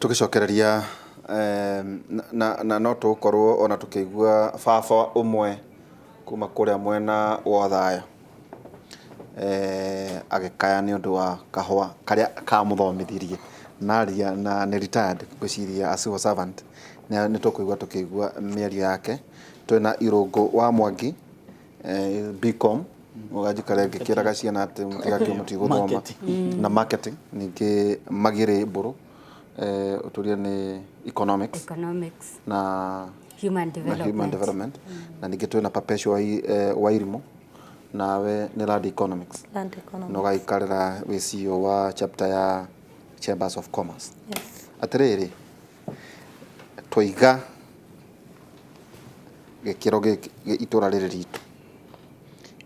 tugicokereria na no tukorwo ona tukigua baba umwe kuma kuria mwena wa Thaya agikaya ni undu wa kahua karia kamuthomithirie naria na ni retired gwiciria as a servant ni tukuigua tukigua mĩario yake. Twina Irungu wa Mwangi BCom ugajikara ngikiraga ciana ati mutigaki mutiguthoma na marketing ningi Magire Mburu uturia ni economics na human development na ningi twina Perpetua Wairimu nawe ni land economics no gaikarira we CEO wa chapter ya Chambers of Commerce. Yes. Atiriri twiga gikiro itura riri ritu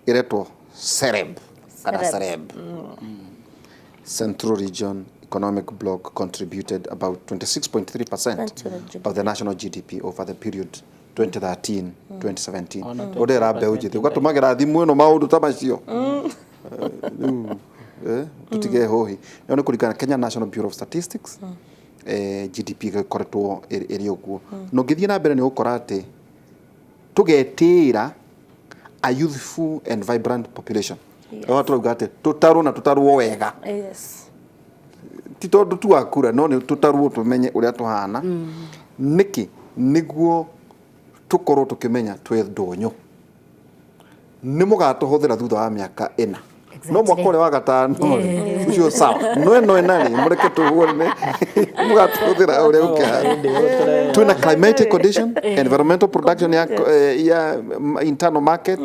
iretwo Sereb kana Sereb. Central Region Economic Bloc contributed about 26.3% of the national GDP over the period 2013-2017. Odera beujite ugatumagira thimu ino maundu ta macio tutige hohi no kurikana Kenya National Bureau of Statistics GDP gikoretwo iri uguo no ngithie na mbere ni ukora ati tugetira a youthful and vibrant population. Watu wagate tutaruo wega. Yes. Ti tondu tu akura no ni tutaruo tumenye uria tuhana. Niki niguo tukorwo tukimenya twe ndonyo. Ni mugatuhuthira thutha wa miaka 4. No mwakore wa gatano ucio sawa no enani mureke tuhuone mugatuhuthira uria ukihana. Twina climatic condition, environmental production ya internal market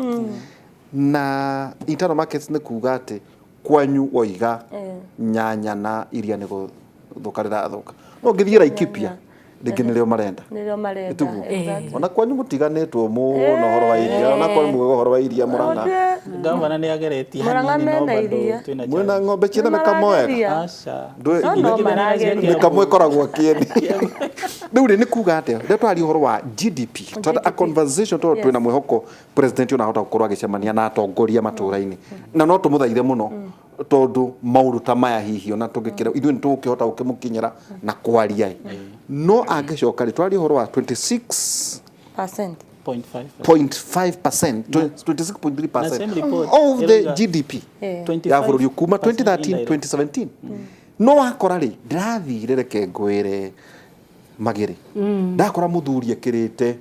na internal markets ni kuga ati kwanyu oiga nyanya na iria ni guthukarira thuka no ngithie Laikipia ndingi nirio marenda ona kwanyu mutiganetwo muno horo wa iria ona kwanyu mwego horo wa iria Murang'a gavana ni ageretie hanini no bado mwena ng'ombe ciina mekamoega aca ni kamwe koragwo kieni riu ni kuga ati twari horo wa GDP tondu a conversation tondu twina mwihoko president ona hota gukorwo agicemania na atongoria maturaini na no tumuthaithe muno tondu mauru ta maya hihi ona tungikira ithu ni tukihota gukimukinyira na kwaria no angicoka ri twari horo wa 26.5% 26.3% of the GDP ya bururi kuma 2013-2017 no akora ri ndirathire reke ngwire Magire ndakora muthuri akirite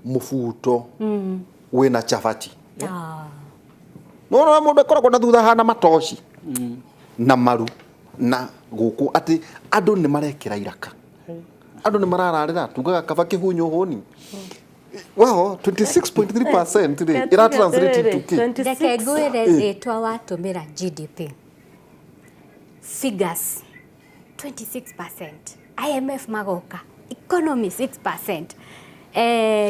mubuto wina chabati no mundu akoragwo na thutha hana matoshi na maru na guku ati andu ni marekira iraka andu ni marararira tugaga kaba kihunyo honi wow 26.3% ira translate to Ndeke ngwire etwa watumira GDP figures 26%, IMF magoka economy 6%,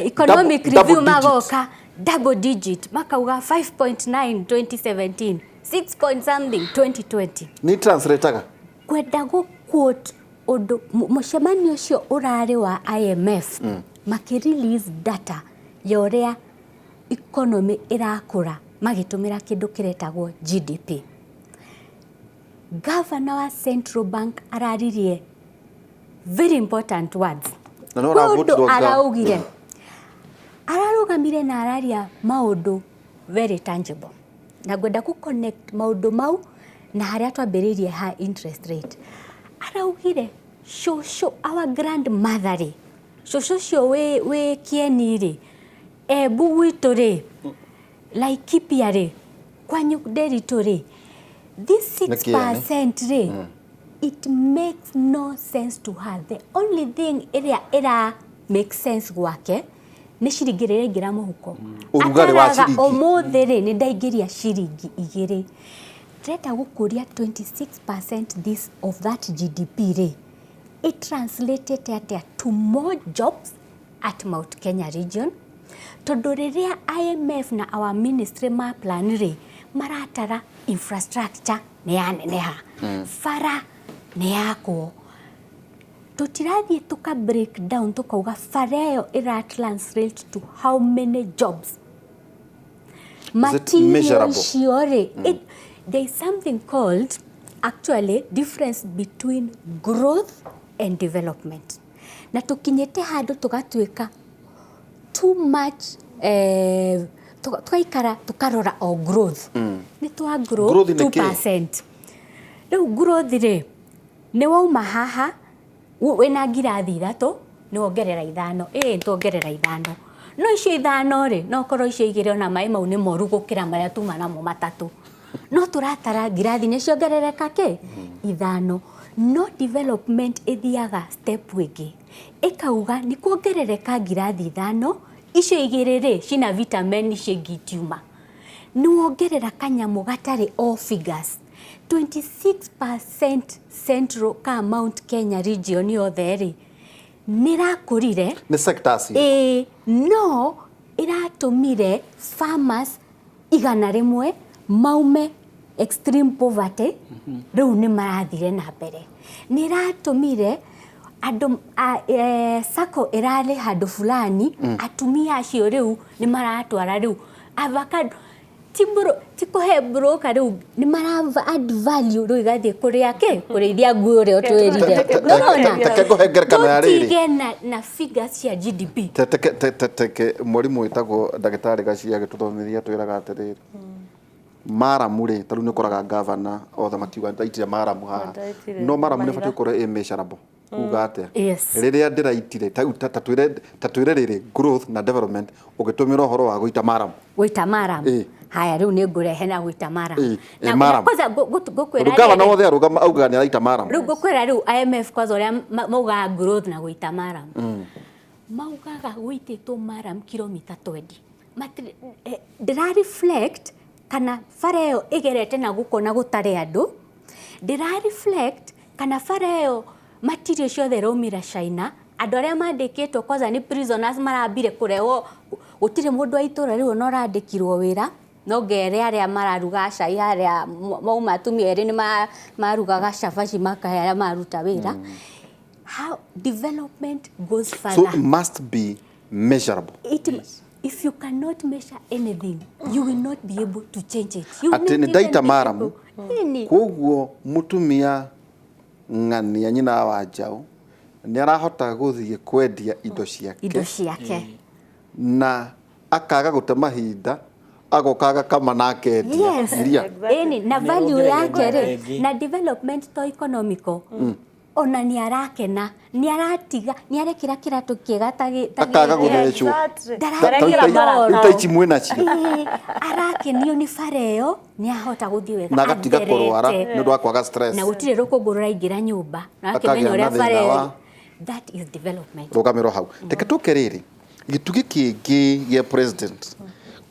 economic review magoka double digit makauga 5.9 2017 6 point something 2020 ni translate kwenda go quote odo mucemanio ucio urari wa IMF makirelease data yoria economy irakura magitumira kindu kiretagwo GDP. Governor wa Central Bank araririe very important words araugire ararugamire na araria maundu very tangible na gwenda ku connect maundu mau na haria twambiririe high interest rate. Araugire shosho our grandmother ri shosho cio we Kieni ri Embu gwitu ri Laikipia ri kwanyu Nderitu ri this 6% ri it makes no sense to her. The only thing area makes sense gwake ni ciringi rire ngira muhuko urugari wa ciringi umuthi ri ni ndaingiria ciringi 2 treta gukuria 26% this of that GDP ri it translated at to more jobs at Mount Kenya region tondu riria IMF na our ministry ma plan ri maratara infrastructure ni yaneneha fara ni yako tutirathie tuka break down tukauga fareo ira translate to how many jobs material shiore there is something called actually difference between growth and development. Na tukinyete handu tugatuika too much tukaikara tukarora o growth. Ni twa grow 2%. Riu growth ri ni wauma haha wina ngirathi ithatu ni wongerera ithano tuongerera ithano no icio ithano ri no korwo icio igire ona mai mau ni moru gukira maria tuma namo matatu no turatara ngirathi ni ciongerereka ki ithano. No development ithiaga step wingi ikauga ni kuongerereka ngirathi ithano icio igire ri cina vitamin cingitiuma ni wongerera kanyamu gatari all figures 26% central ka Mount Kenya region yothe ri nirakurire ni sectors no iratumire farmers igana rimwe maume extreme poverty riu ni marathire na mbere niratumire andu sako irale handu fulani atumia acio riu ni maratwara riu avocado tikuhe broker riu ni mara add value riu igathie kuria ki kurithia ngui uria twirire na figures cia GDP teke murimu witagwo ndagitari Gachia agituthomithia twiraga atiriri maramu ri taru ni koraga governor othe makiuga ndaitire maramu haha no maramu ni batu kore immeasurable kuga atia riria ndiraitire tatwire riri growth na development ugitumira uhoro wa guita maramu haya riu ni ngurehe na guita maramu na kwanza gukwira governor othe arugama auga ni araita maramu riu gukwira riu IMF kwanza uria mauga growth na guita maramu maugaga guititwo maramu kilomita 20 ndira reflect kana bara ĩyo ĩgerete na gũkũ na gũtarĩ andũ ndĩra reflect kana bara ĩyo material ciothe raumira China andũ arĩa mandĩkĩtwo kwanza ni prisoners marambire kũrehwo gũtirĩ mũndũ wa itũra rĩu no randĩkirwo wĩra no ngere arĩa mararuga cai arĩa mauma atumia erĩ nĩ marugaga cabaci makahe arĩa maruta wĩra. How development goes further. So it must be measurable. If you cannot measure anything, you will not be able to change it. Ati ni daita maramu koguo mutumia ng'ania nyina wa Njau ni arahota guthie kwendia indo ciake na akaga gute mahinda agokaga kama nake ndia na value yake ri na development to economical ona ni arakena ni aratiga ni arekira kiratu kiega akaga guthecwo mwena cio arakenio ni fareo ni ahota guthie wega na gatiga kurwara ni ndwa kwaga stress na gutire rukungurura ingira nyumba na akimenya uria fareo. That is development. Rugamiro hau teke tukeriri gitugi kingi ya president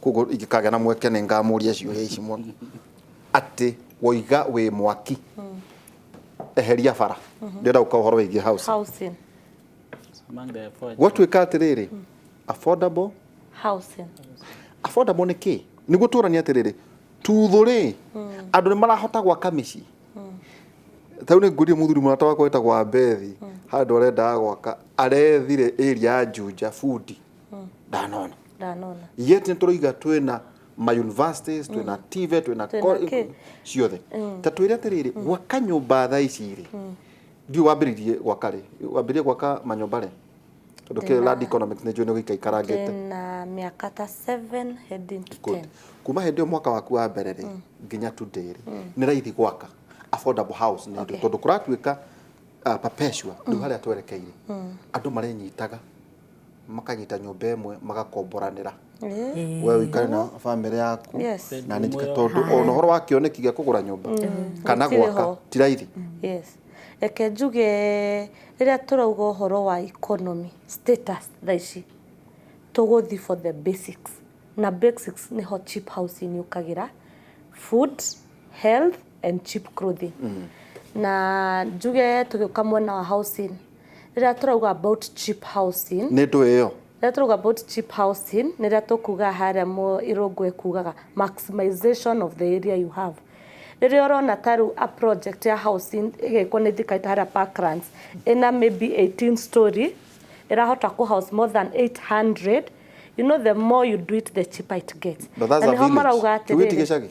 kugo igikaga na mweke ne ngamuria cio ici mo ati woiga we mwaki eheria bara ndira ukahoro wigi housing watu ikatiriri affordable ni ki ni guturania atiriri tuthuri andu ni marahota gwaka mici tau ni ngurie muthuri murata wakwa etagwo Abethi handu arenda gwaka arethire area ya Juja food ndanona yet nituroiga twina ma universities twina TVET twina ciothe tatwire atiriri gwaka nyumba tha ici ri ndio wambiririe gwaka manyumba ri tondu ke land economics ne jone gikaikara na miaka ta 7 heading to 10 kuma hindi mwaka waku wa mbere ri nginya today ri ni raithi gwaka affordable house ni tondu kuratwika perpetua ndu haria twerekeire andu marenyitaga makanyita nyumba imwe magakomboranira wewe ikare na family yaku na ni tondu ono horo wakioneki gya kugura nyumba kana gwaka tiraithi eke njuge riria turauga uhoro wa economy status thaici tuguthi for the basics na basics ni ho cheap housing yukagira food health and cheap clothing na njuge tugiuka mwena wa housing riria turauga about cheap housing ni ndu iyo riria turauga about cheap housing ni riria tukuga haria mo irongwe kugaga maximization of the area you have riria urona taru a project ya housing igekwo ni thikaita haria Parklands ina maybe 18 story irahota ku house more than 800. You know, the more you do it the cheaper it gets. But that's a village.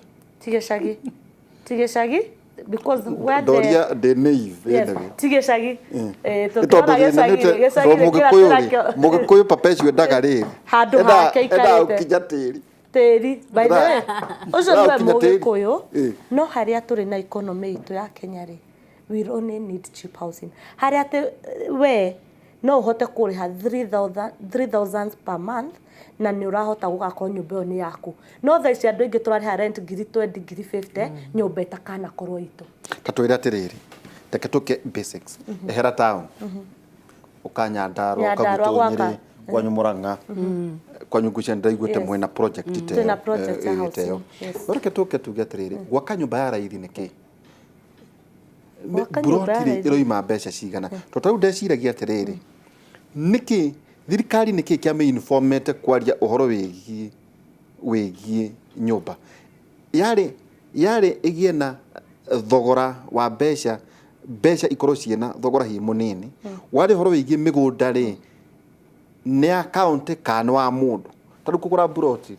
Tigeshagi because where Doria de naive yes tigeshagi tondå må gä kå yå papecio endaga rä handå hake ikarite kinya tä ri tĩri by the way ũcio nĩwe mũgĩkũyũ no harĩa tũrĩ na economy itũ ya Kenya rĩ we only need cheap housing harĩa atĩ we no ũhote kũrĩha 3000 per month na nĩ ũrahota gũgakorwo nyũmba ĩyo nĩ yaku no thaa ici andũ aingĩ tũrarĩha rent 20,000 nyũmba ĩtakanakorwo itũ ta twĩre atĩrĩrĩ reke tũke basics ehera town ũka Nyandarua ũkagutwo Nyĩrĩ kwanyu Mũrang'a kwanyu Ngucia ndaiguĩte mwena project ĩteyo reke tũke tuge atĩrĩrĩ gwaka nyũmba ya raithi nĩkĩ buroti ĩroima mbeca cigana tondũ rĩu ndeciragia atĩrĩrĩ nĩkĩ thirikari nĩkĩ kĩame informete kwaria ũhoro wĩgiĩ nyũmba yarĩ ĩgĩe na thogora wa mbeca ikorwo ciĩna thogora hi mũnini warĩ ũhoro wĩgiĩ mĩgũnda rĩ nĩ account kana wa mũndũ tondũ kũgũra buroti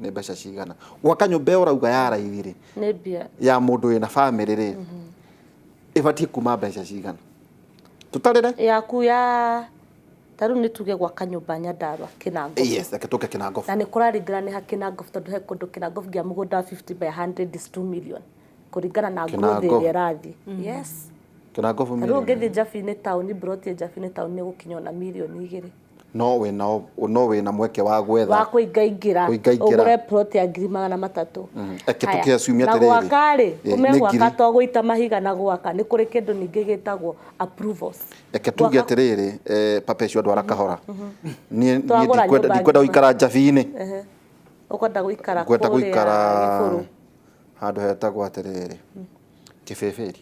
nĩ mbeca cigana gwaka nyũmba ĩyo ũrauga ya raithi rĩ nĩ mbia ya mũndũ wĩna family rĩ ĩbatiĩ kuma mbeca cigana tũtarĩre yaku ya taru nĩ tuge gwaka nyũmba Nyandarua Kinango yes reke tũke Kinango na nĩ kũraringana nĩ ha Kinango tondũ he kũndũ Kinango ngĩa mũgũnda 50 by 100 is 2 million kũringana na growth ĩrĩa ĩrathiĩ yes Kinango rĩu ũngĩthiĩ Njabinĩ town buroti Njabinĩ town nĩ gũkinya na mirioni 2 no wĩna mweke wa gwetha wa kũingaingira ũgũre plot ya 300,000 eke tũke assume atĩrĩrĩ na gwaka rĩ ũmegwaka to gũita mahiga na gwaka nĩ kũrĩ kĩndũ ningĩ gĩtagwo approvals eke tuge atĩrĩrĩ papecio ndwara kahora niĩ ndikwenda gũikara Njabinĩ ũkwenda gũikara kwenda gũikara handũ hetagwo atĩrĩrĩ Kĩbĩbĩri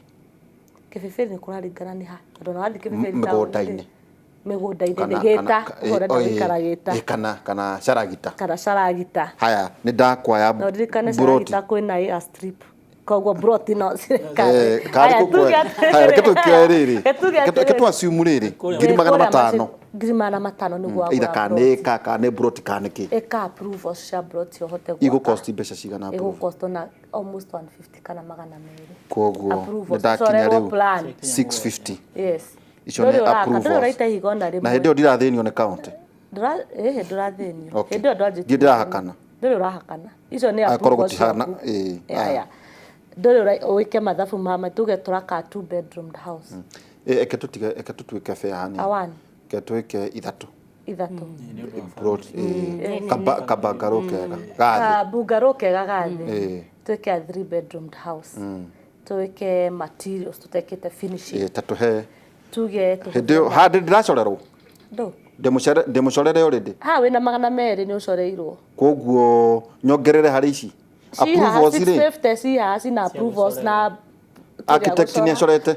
nĩ kũraringana nĩ ha tondũ no wathi Kĩbĩbĩri mĩgũnda-inĩ nĩ gĩta ũrenda gũikara gĩta kana Caragita haya nĩ ndakwaya buroti Caragita kwĩna ĩa strip koguo buroti no reke tũkĩoe rĩrĩ reke tũassume rĩrĩ 500,000 nĩguo either kana buroti kana kĩ eka approvals cia buroti ũhote igũ cost mbeca cigana igũ cost na almost 150 kana 200 koguo nĩ ndakinya rĩu 650 yes icio nĩ approvals na hĩndĩ ĩyo ndirathĩnio nĩ county ndũrathĩnio hĩndĩ ĩyo ndĩrahakana icio nĩ approvals ndũrĩ ũike mathabu mama tuge tũraka 2 bedroomed house eke tũtuĩke fair hani ke twĩke ithatũ kabangarũ kega gathĩ twĩke a 3 bedroomed house twĩke materials tũtekĩte finishing tatũhe tuge hĩndĩ ĩyo handĩ ndĩracorerwo ndĩmũcorere already wĩna 200 nĩ ũcoreirwo koguo nyongerere harĩ ici approvals rĩ 650 cina approvals na architect nĩ acorete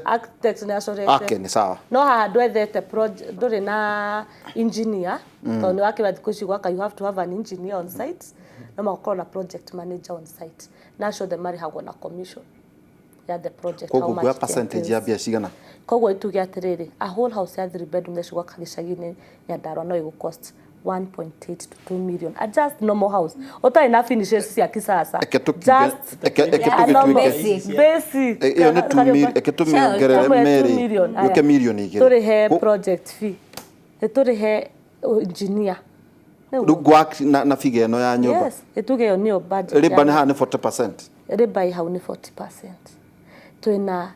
okay nĩ sawa no haha ndwethete ndũrĩ na engineer tondũ nĩ wakĩra thikũ ici gwaka you have to have an engineer on site no makorwo na project manager on site na acio the marĩhagwo na commission ya the project koguo kwa percentage ya mbia cigana koguo ituge atĩrĩrĩ a whole house ya 3 bedroom theci gwaka gĩcagi-inĩ Nyandarua no ĩgũ cost 1.8 to 2 million a just normal house ũtarĩ na finishes cia kisasa just basic iyo nĩ 2 million eke tũmĩongerere merĩ gũke mirioni 2 tũrĩhe project fee tũrĩhe engineer gwak na figure ĩno ya nyũmba yes ituge yo nĩyo budget riba nĩ ha nĩ 40% riba hau nĩ 40% twĩna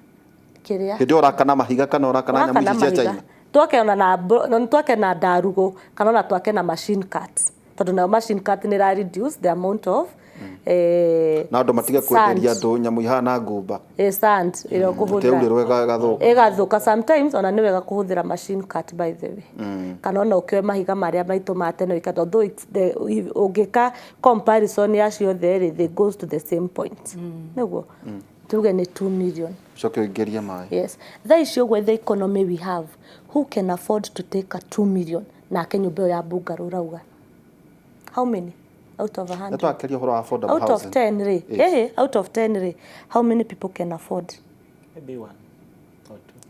kĩrĩa hĩndĩ ũrakana mahiga kana ũrakana nyamũ ici cia China twake na ndarugo kana na twake na machine cuts tondũ nayo machine cut nĩ ra reduce the amount of na andũ matige kwenderia andũ nyamũ ihana ngũmba sand ĩrĩa ũkũhũthĩra ĩgathũka sometimes ona nĩ wega kũhũthĩra machine cut by the way kana ona ũkĩoe mahiga marĩa maitũ ma tene though ũngĩka comparison ya ciothe rĩ they goes to the same point nĩguo tuge nĩ 2 million coke ũingĩrie maĩ yes thaa ici ũguo the economy we have who can afford to take a 2 million na nyũmba ĩyo ya bungarũ rauga how many out of 100 nĩtwakeria ũhoro wa affordable housing out of 10 rĩ out of 10 rĩ how many people can afford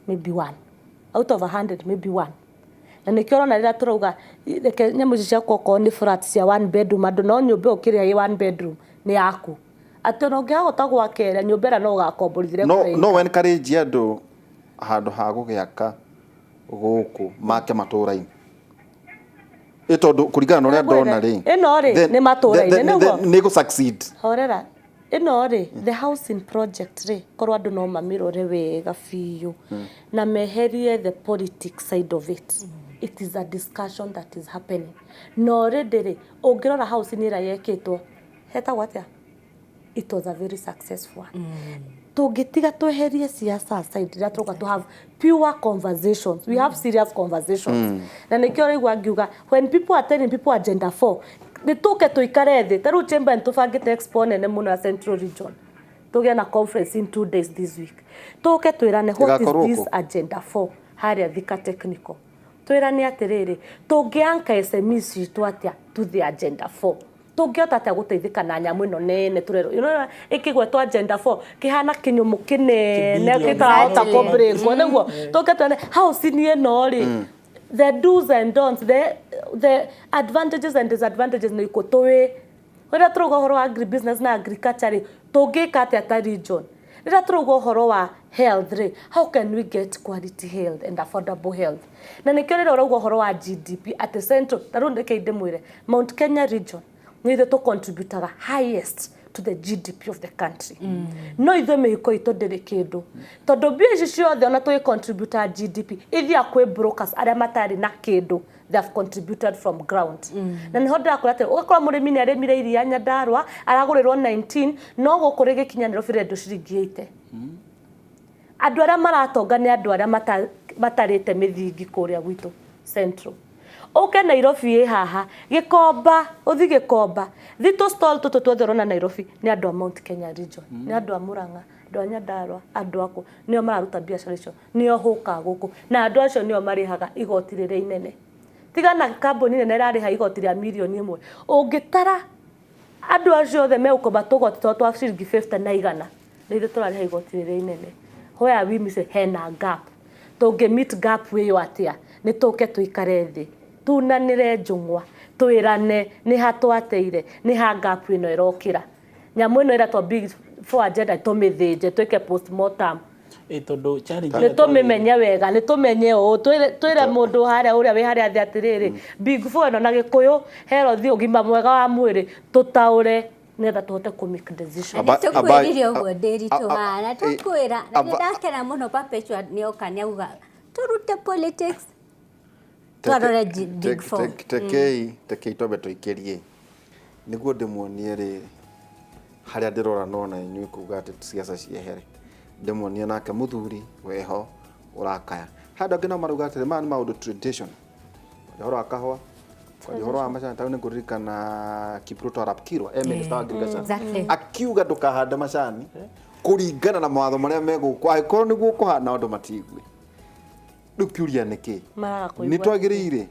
maybe one out of 100 maybe one na nĩkĩo ũrona rĩrĩa tũrauga nyamũ ici ciakwa okorwo nĩ flat cia 1 bedroom andũ no nyũmba ũkĩrĩa ĩ 1 bedroom nĩ yaku atĩ no ngĩhota gwakera nyũmba no gakomborithire no encourage andũ handũ ha gũgĩaka gũkũ make matũra-inĩ ĩtondũ kũringana na ũrĩa ndona rĩ ĩno rĩ nĩ matũra-inĩ nĩguo nĩ gũ succeed horera ĩno rĩ the housing project rĩ korwo andũ no mamirore wega biũ na meherie the politics side of it. It is a discussion that is happening no already rĩ ũngĩrora house nĩ ĩrĩa yekĩtwo hetagwo atĩa it was a very successful one. Tũngĩtiga tweherie siasa side ĩrĩa tũroka to have pure conversations, we have serious conversations. Na nĩkĩo rĩgua ngiuga when people are telling people agenda 4 nĩ tũke tũikare thĩ ta rĩu chamber tũbangĩte expo nene mũno ya Central Region tũgĩa na conference in 2 days this week tũke twĩrane what is this agenda 4 harĩa Thika Technical twĩrane atĩrĩrĩ tũngĩanka SMEs citũ atĩa to the agenda 4 tũngĩhota atĩa gũteithĩka na nyamũ ĩno nene tũrero ĩkĩgwetwo agenda 4 kĩhana kĩnyũmũ kĩnene gĩtarahota kũbreakwo nĩguo tũke twĩrane house nĩ ĩno rĩ the do's and don'ts, the advantages and disadvantages nĩ iko tũĩ rĩrĩa tũrauga ũhoro wa agribusiness na agriculture tũngĩka atĩa ta region rĩrĩa tũrauga ũhoro wa health rĩ how can we get quality health and affordable health na nĩkĩo rĩrĩa ũrauga ũhoro wa GDP at the central tarũ ndĩke ndĩmwĩre Mount Kenya region nĩ ithuĩ tũcontributaga highest to the GDP of the country. No ithuĩ mĩhuko itũ ndĩrĩ kĩndũ tondũ mbia ici ciothe ona tũgĩ contribute GDP ithia kwĩ brokers arĩa matarĩ na kĩndũ they have contributed from ground. Na nĩho ndĩrakũra atĩ ũgakora mũrĩmi nĩ arĩmire iria Nyandarua aragũrĩrwo 19 no gũkũ rĩgĩkinya Nairobi rendio ciringi 80. Andũ arĩa maratonga nĩ andũ arĩa matarĩte mĩthingi kũrĩa gwitũ Central. Oke Nairobi ĩ haha Gĩkomba ũthi Gĩkomba thito stall tũtũ tuothe rona Nairobi nĩ andũ a Mount Kenya region nĩ andũ a Murang'a andũ a Nyandarua andũ akũ nĩo mararuta biacara icio nĩo hũka gũkũ na andũ acio nĩo marĩhaga igoti rĩrĩa inene tiga na kambuni nene rarĩha igoti rĩa mirioni 1 ũngĩtara andũ acio othe megũkomba tũgoti twa ciringi 50 na 100 nĩ ithuĩ tũrarĩha igoti rĩrĩa inene where we miss hena gap tũngĩ meet gap wĩyo atĩa nĩ tũke tũikare thĩ tunanire njungwa twirane ni hatwateire ni ha gap ino irokira nyamu ino ira to big for agenda tumithije twike postmortem tondu challenge ni tumimenya wega ni tumenye o twire mundu haria uria wi haria thi atiriri big four ino na Gikuyu health ugima mwega wa mwiri tutaure netha tuhote ku make decision tukwiririe uguo ndiritu hana tukwira na ndakena muno Perpetua ni okani auga turute politics twarore big four tekei tobe toikerie niguo ndĩmuonie rĩrĩ harĩa ndĩrora nona inyuĩ kuga atĩ siasa ciehere ndĩmuonie nake mũthuri weho ũrakaya handũ angĩ no marauga atĩrĩ maya nĩ maũndũ tradition ũhoro wa kahũa ũhoro wa macani taũ nĩ ngũririkana Kipruto Arap Kirwa minister wa agriculture akiuga ndũkahande macani kũringana na mawatho marĩa megũkũ angĩkorwo nĩguo kũhana ũndũ matigue rĩu kiuria nĩkĩ nĩ twagĩrĩire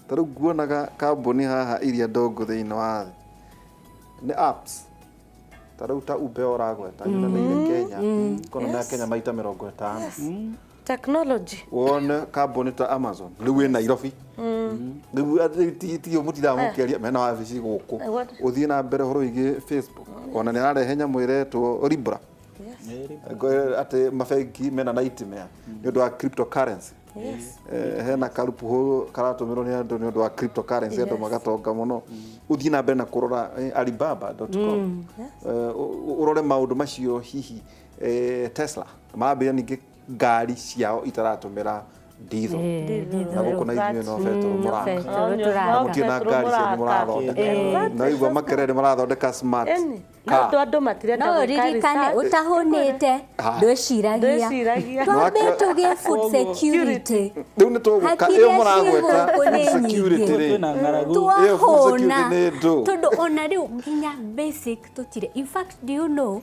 ta rĩu nguonaga kambuni haha iria ndongo thĩinĩ wa thĩ nĩ apps ta rĩu ta Uber ũragweta nyonanĩire Kenya kono ya Kenya maita 50 technology wone kambuni ta Amazon rĩu ĩ Nairobi rĩu ti mũtiramũkĩria mena wabici gũkũ ũthiĩ na mbere ũhoro wĩgiĩ Facebook ona nĩ ararehe nyamũ ĩretwo Libra ate mabengi mena nightmare nĩ ũndũ wa cryptocurrency hena karupu ho karatumĩrwo nĩ andũ nĩ ũndũ wa cryptocurrency andũ magatonga mũno ũthiĩ na mbere na kũrora alibaba.com ũrore maũndũ macio hihi Tesla marambia ningĩ ngari ciao itaratũmĩra diesel na gũkũ na ithuĩ no betũrũ mũraka mũtiĩ na ngari cianyu mũrathondeka na igua makerere marathondeka smart andũ matirenda no ririkane utahunite ndwĩciragia twambe tũgĩe food security rĩu nĩ tũgũka ĩyo mũragweta security rĩ twahũna tondũ ona rĩu nginya basic tũtire in fact do you know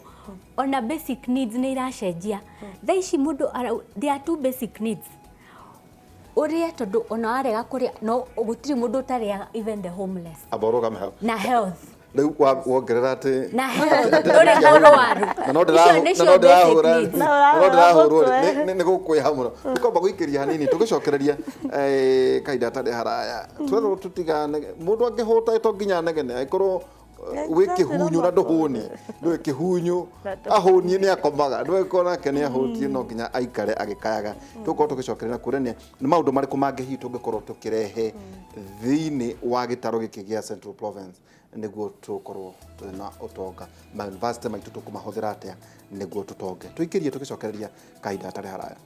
ona basic needs nĩ iracenjia thaa ici mũndũ there are two basic needs uria tondu ona warega kũrĩa no gũtirĩ mũndũ ũtarĩaga even the homeless aborogame na health rĩu wongerera atĩ na health ndũrĩ mũrwaru na no ndĩrahũrwo nĩ gũkwĩha mũno tũkomba gũikĩria hanini tũgĩcokereria kahinda tarĩ haraya twetho tũtigane mũndũ angĩhũta to nginya negene angĩkorwo wä kä hunyu na ndå hå ni ndå kä hunyu ahå nie nä akomaga ndå ä nake nä ahå tie no nginya aikare agä kayaga tå korwo tå gä cokerera kuonania nä maå ndå marä kå mangä hihi tå ngä korwo tå kä rehe thä-inä wa gä tarå gä kä gä a Central Province nä guo tå korwo twä na å tonga mauniversity maitå tå kå mahå thä ra atä nä guo tå tonge tå ingä rie tå gä cokereria kahinda gatarä haraya.